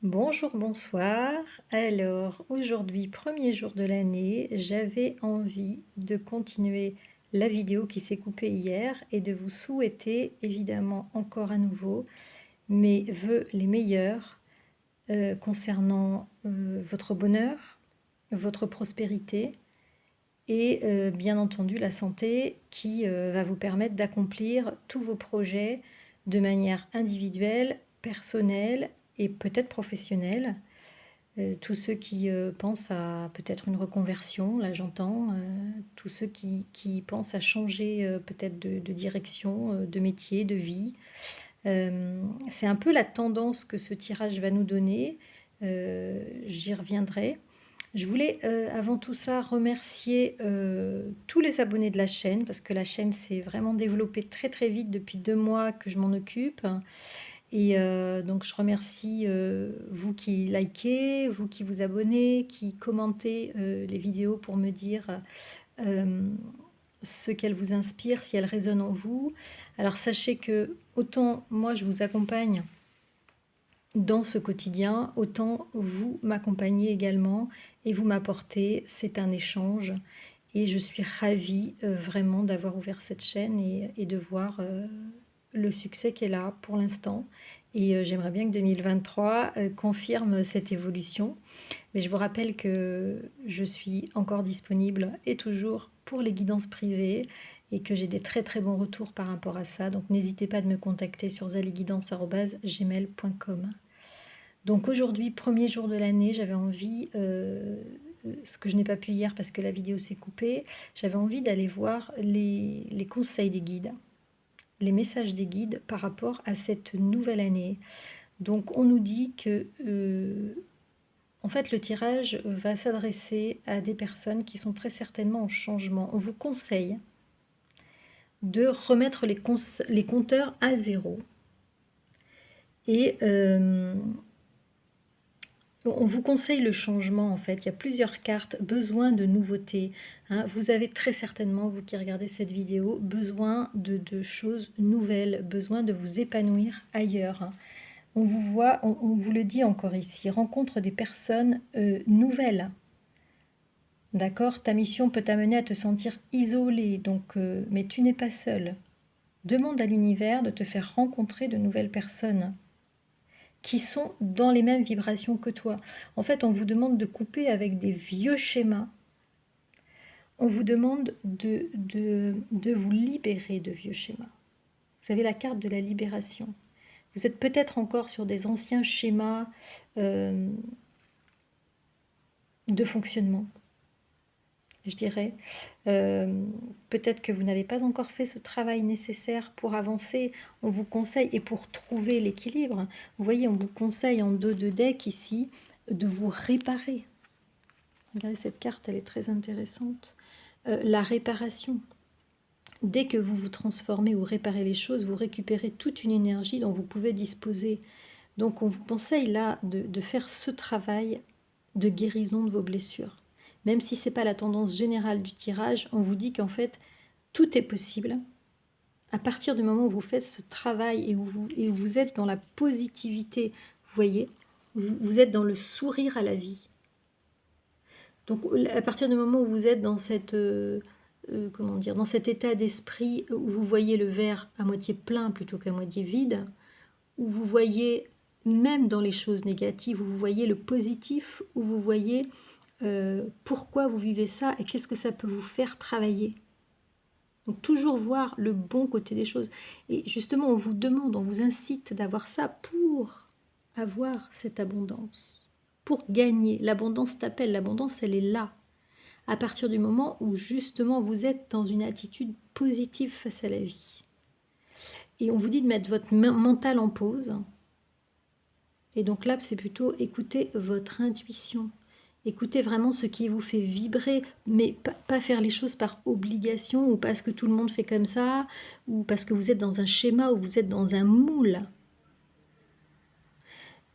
Bonjour, bonsoir. Alors, aujourd'hui, premier jour de l'année, j'avais envie de continuer la vidéo qui s'est coupée hier et de vous souhaiter évidemment encore à nouveau mes vœux les meilleurs concernant votre bonheur, votre prospérité et bien entendu la santé qui va vous permettre d'accomplir tous vos projets de manière individuelle, personnelle et peut-être professionnelle. Tous ceux qui pensent à peut-être une reconversion, là j'entends, tous ceux qui pensent à changer peut-être de direction, de métier, de vie. C'est un peu la tendance que ce tirage va nous donner. J'y reviendrai. Je voulais avant tout ça remercier tous les abonnés de la chaîne parce que la chaîne s'est vraiment développée très très vite depuis 2 mois que je m'en occupe. Et donc je remercie vous qui likez, vous qui vous abonnez, qui commentez les vidéos pour me dire euh, ce qu'elles vous inspirent, si elles résonnent en vous. Alors sachez que autant moi je vous accompagne dans ce quotidien, autant vous m'accompagnez également et vous m'apportez, c'est un échange. Et je suis ravie vraiment d'avoir ouvert cette chaîne et de voir le succès qu'elle a pour l'instant. Et j'aimerais bien que 2023 confirme cette évolution. Mais je vous rappelle que je suis encore disponible et toujours pour les guidances privées et que j'ai des très très bons retours par rapport à ça. Donc n'hésitez pas de me contacter sur zaliguidance@gmail.com. Donc aujourd'hui, premier jour de l'année, j'avais envie, ce que je n'ai pas pu hier parce que la vidéo s'est coupée, j'avais envie d'aller voir les conseils des guides, les messages des guides par rapport à cette nouvelle année. Donc on nous dit que en fait le tirage va s'adresser à des personnes qui sont très certainement en changement. On vous conseille de remettre les compteurs à zéro et on vous conseille le changement en fait, il y a plusieurs cartes, besoin de nouveautés, hein. Vous avez très certainement, vous qui regardez cette vidéo, besoin de choses nouvelles, besoin de vous épanouir ailleurs, hein. On vous voit, on vous le dit encore ici, rencontre des personnes nouvelles. D'accord? Ta mission peut t'amener à te sentir isolé, donc, mais tu n'es pas seul. Demande à l'univers de te faire rencontrer de nouvelles personnes qui sont dans les mêmes vibrations que toi. En fait, on vous demande de couper avec des vieux schémas. On vous demande de vous libérer de vieux schémas. Vous avez la carte de la libération. Vous êtes peut-être encore sur des anciens schémas de fonctionnement, je dirais. Peut-être que vous n'avez pas encore fait ce travail nécessaire pour avancer. On vous conseille, et pour trouver l'équilibre, vous voyez, on vous conseille en dos de deck ici, de vous réparer. Regardez cette carte, elle est très intéressante. La réparation. Dès que vous vous transformez ou réparez les choses, vous récupérez toute une énergie dont vous pouvez disposer. Donc on vous conseille là de faire ce travail de guérison de vos blessures. Même si ce n'est pas la tendance générale du tirage, on vous dit qu'en fait, tout est possible. À partir du moment où vous faites ce travail et où vous êtes dans la positivité, vous voyez, vous êtes dans le sourire à la vie. Donc à partir du moment où vous êtes dans cette, comment dire, dans cet état d'esprit où vous voyez le verre à moitié plein plutôt qu'à moitié vide, où vous voyez même dans les choses négatives, où vous voyez le positif, où vous voyez pourquoi vous vivez ça et qu'est-ce que ça peut vous faire travailler. Donc toujours voir le bon côté des choses. Et justement, on vous demande, on vous incite d'avoir ça pour avoir cette abondance, pour gagner. L'abondance t'appelle, l'abondance elle est là. À partir du moment où justement vous êtes dans une attitude positive face à la vie. Et on vous dit de mettre votre mental en pause. Et donc là, c'est plutôt écouter votre intuition. Écoutez vraiment ce qui vous fait vibrer, mais pas faire les choses par obligation ou parce que tout le monde fait comme ça, ou parce que vous êtes dans un schéma ou vous êtes dans un moule.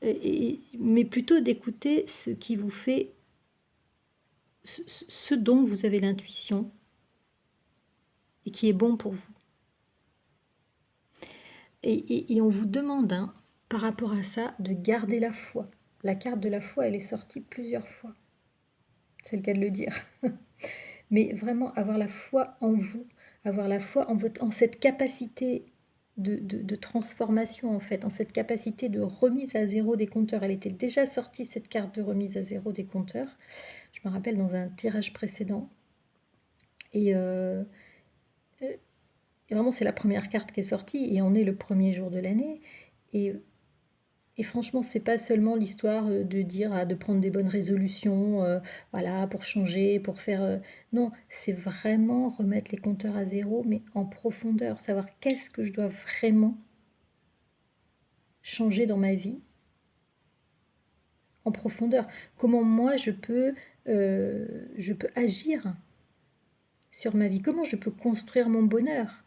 Mais plutôt d'écouter ce qui vous fait, ce dont vous avez l'intuition et qui est bon pour vous. Et on vous demande, hein, par rapport à ça, de garder la foi. La carte de la foi, elle est sortie plusieurs fois. C'est le cas de le dire. Mais vraiment, avoir la foi en vous, avoir la foi en cette capacité de transformation, en fait, en cette capacité de remise à zéro des compteurs. Elle était déjà sortie, cette carte de remise à zéro des compteurs. Je me rappelle dans un tirage précédent. Et vraiment, c'est la première carte qui est sortie et on est le premier jour de l'année. Et franchement, c'est pas seulement l'histoire de dire de prendre des bonnes résolutions, voilà, pour changer, pour faire. Non, c'est vraiment remettre les compteurs à zéro, mais en profondeur, savoir qu'est-ce que je dois vraiment changer dans ma vie, en profondeur. Comment moi je peux agir sur ma vie. Comment je peux construire mon bonheur.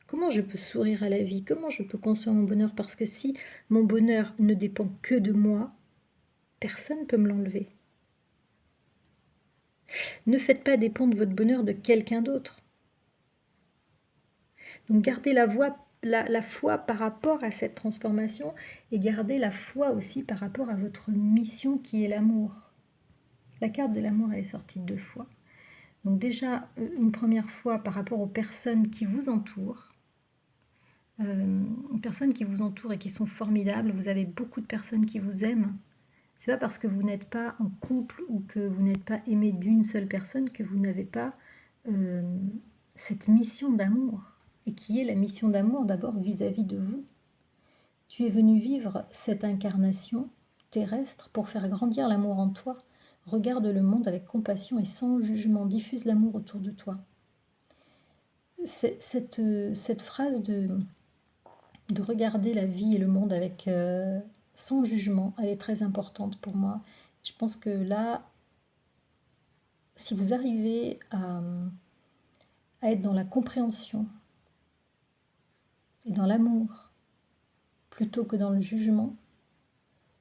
Comment je peux sourire à la vie? Comment je peux construire mon bonheur? Parce que si mon bonheur ne dépend que de moi, personne ne peut me l'enlever. Ne faites pas dépendre votre bonheur de quelqu'un d'autre. Donc gardez la foi par rapport à cette transformation et gardez la foi aussi par rapport à votre mission qui est l'amour. La carte de l'amour, elle est sortie 2 fois. Donc déjà, une première fois par rapport aux personnes qui vous entourent. Personnes qui vous entourent et qui sont formidables. Vous avez beaucoup de personnes qui vous aiment. C'est pas parce que vous n'êtes pas en couple ou que vous n'êtes pas aimé d'une seule personne que vous n'avez pas cette mission d'amour. Et qui est la mission d'amour d'abord vis-à-vis de vous. Tu es venu vivre cette incarnation terrestre pour faire grandir l'amour en toi. Regarde le monde avec compassion et sans jugement. Diffuse l'amour autour de toi. Cette phrase de regarder la vie et le monde avec sans jugement, elle est très importante pour moi. Je pense que là, si vous arrivez à être dans la compréhension et dans l'amour plutôt que dans le jugement,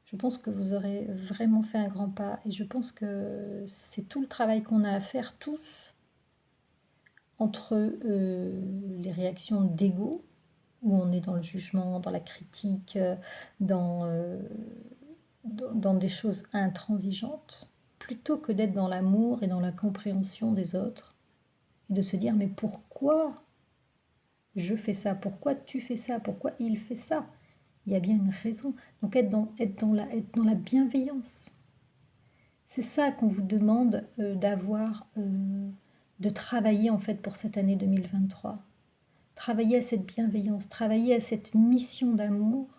je pense que vous aurez vraiment fait un grand pas. Et je pense que c'est tout le travail qu'on a à faire tous entre les réactions d'ego, où on est dans le jugement, dans la critique, dans des choses intransigeantes, plutôt que d'être dans l'amour et dans la compréhension des autres, et de se dire mais pourquoi je fais ça, pourquoi tu fais ça, pourquoi il fait ça, il y a bien une raison. Donc être dans la bienveillance. C'est ça qu'on vous demande d'avoir, de travailler en fait pour cette année 2023. Travailler à cette bienveillance, travailler à cette mission d'amour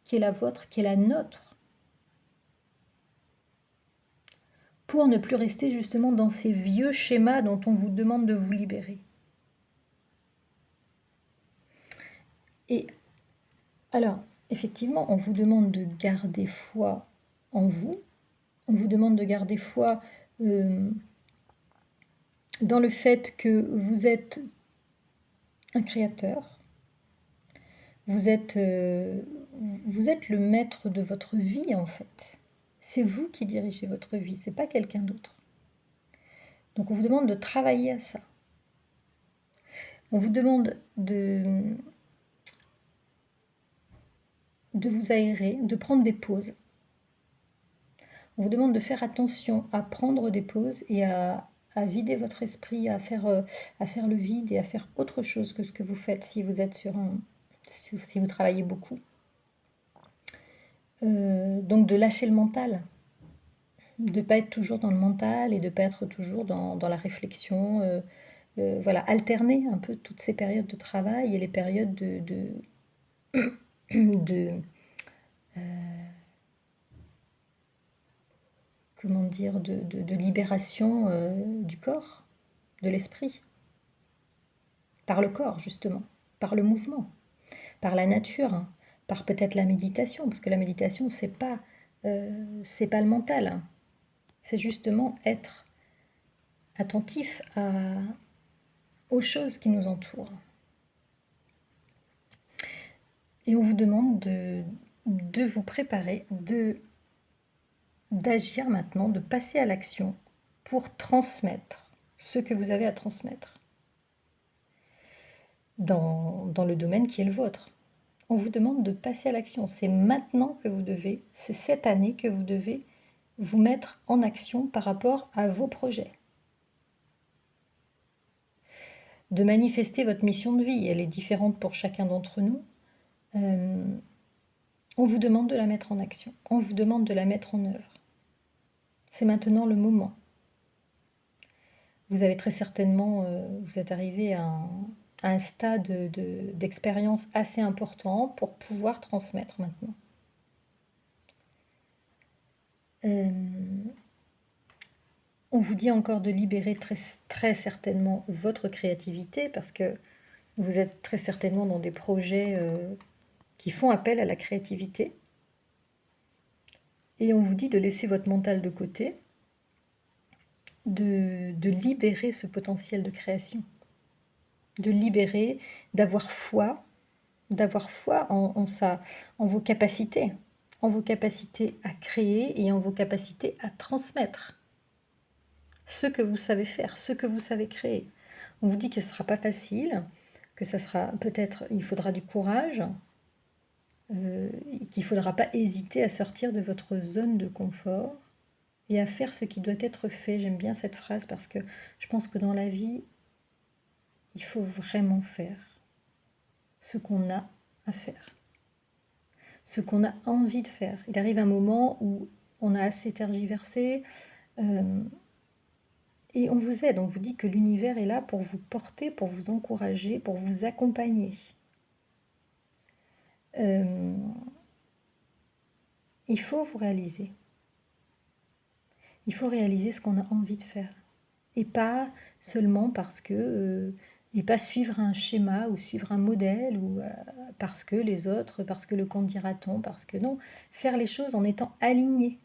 qui est la vôtre, qui est la nôtre, pour ne plus rester justement dans ces vieux schémas dont on vous demande de vous libérer. Et alors, effectivement, on vous demande de garder foi en vous, on vous demande de garder foi dans le fait que vous êtes un créateur, vous êtes le maître de votre vie en fait. C'est vous qui dirigez votre vie, c'est pas quelqu'un d'autre. Donc on vous demande de travailler à ça. On vous demande de vous aérer, de prendre des pauses. On vous demande de faire attention à prendre des pauses et à vider votre esprit, à faire le vide et à faire autre chose que ce que vous faites si vous êtes si vous travaillez beaucoup. Donc de lâcher le mental, de ne pas être toujours dans le mental et de ne pas être toujours dans la réflexion. Voilà, alterner un peu toutes ces périodes de travail et les périodes comment dire, de libération du corps, de l'esprit, par le corps justement, par le mouvement, par la nature, hein, par peut-être la méditation, parce que la méditation c'est pas le mental, hein. C'est justement être attentif aux choses qui nous entourent. Et on vous demande de vous préparer, d'agir maintenant, de passer à l'action pour transmettre ce que vous avez à transmettre dans le domaine qui est le vôtre. on vous demande de passer à l'action. C'est maintenant que vous devez, c'est cette année que vous devez vous mettre en action par rapport à vos projets. De manifester votre mission de vie, elle est différente pour chacun d'entre nous. On vous demande de la mettre en action, on vous demande de la mettre en œuvre. C'est maintenant le moment. Vous avez très certainement, vous êtes arrivé à un stade d'expérience assez important pour pouvoir transmettre maintenant. On vous dit encore de libérer très certainement votre créativité parce que vous êtes très certainement dans des projets qui font appel à la créativité. Et on vous dit de laisser votre mental de côté, de libérer ce potentiel de création, de libérer, d'avoir foi en vos capacités à créer et en vos capacités à transmettre ce que vous savez faire, ce que vous savez créer. On vous dit que ce ne sera pas facile, que ça sera peut-être, il faudra du courage, qu'il ne faudra pas hésiter à sortir de votre zone de confort et à faire ce qui doit être fait. J'aime bien cette phrase parce que je pense que dans la vie, il faut vraiment faire ce qu'on a à faire, ce qu'on a envie de faire. Il arrive un moment où on a assez tergiversé et on vous aide, on vous dit que l'univers est là pour vous porter, pour vous encourager, pour vous accompagner. Il faut vous réaliser. Il faut réaliser ce qu'on a envie de faire. Et pas seulement parce que... et pas suivre un schéma ou suivre un modèle ou parce que les autres, parce que le qu'en dira-t-on, parce que non. Faire les choses en étant aligné.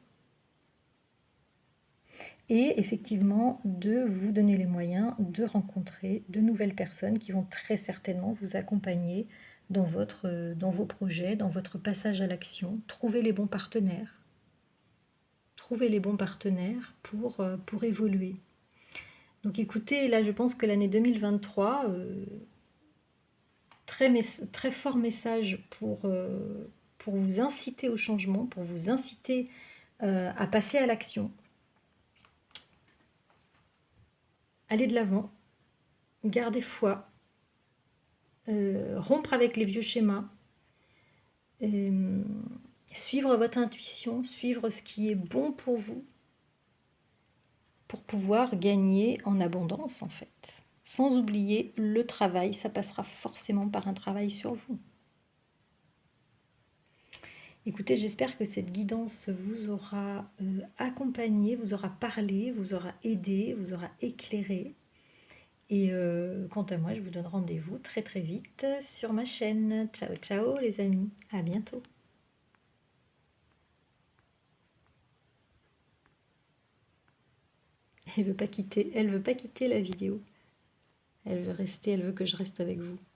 Et effectivement, de vous donner les moyens de rencontrer de nouvelles personnes qui vont très certainement vous accompagner dans vos projets, dans votre passage à l'action. Trouvez les bons partenaires. Trouvez les bons partenaires pour évoluer. Donc écoutez, là je pense que l'année 2023, très fort message pour vous inciter au changement, pour vous inciter à passer à l'action. Allez de l'avant, gardez foi, rompre avec les vieux schémas, suivre votre intuition, suivre ce qui est bon pour vous, pour pouvoir gagner en abondance en fait. Sans oublier le travail, ça passera forcément par un travail sur vous. Écoutez, j'espère que cette guidance vous aura accompagné, vous aura parlé, vous aura aidé, vous aura éclairé. Et quant à moi, je vous donne rendez-vous très très vite sur ma chaîne. Ciao ciao les amis, à bientôt. Elle veut pas quitter la vidéo. Elle veut rester, elle veut que je reste avec vous.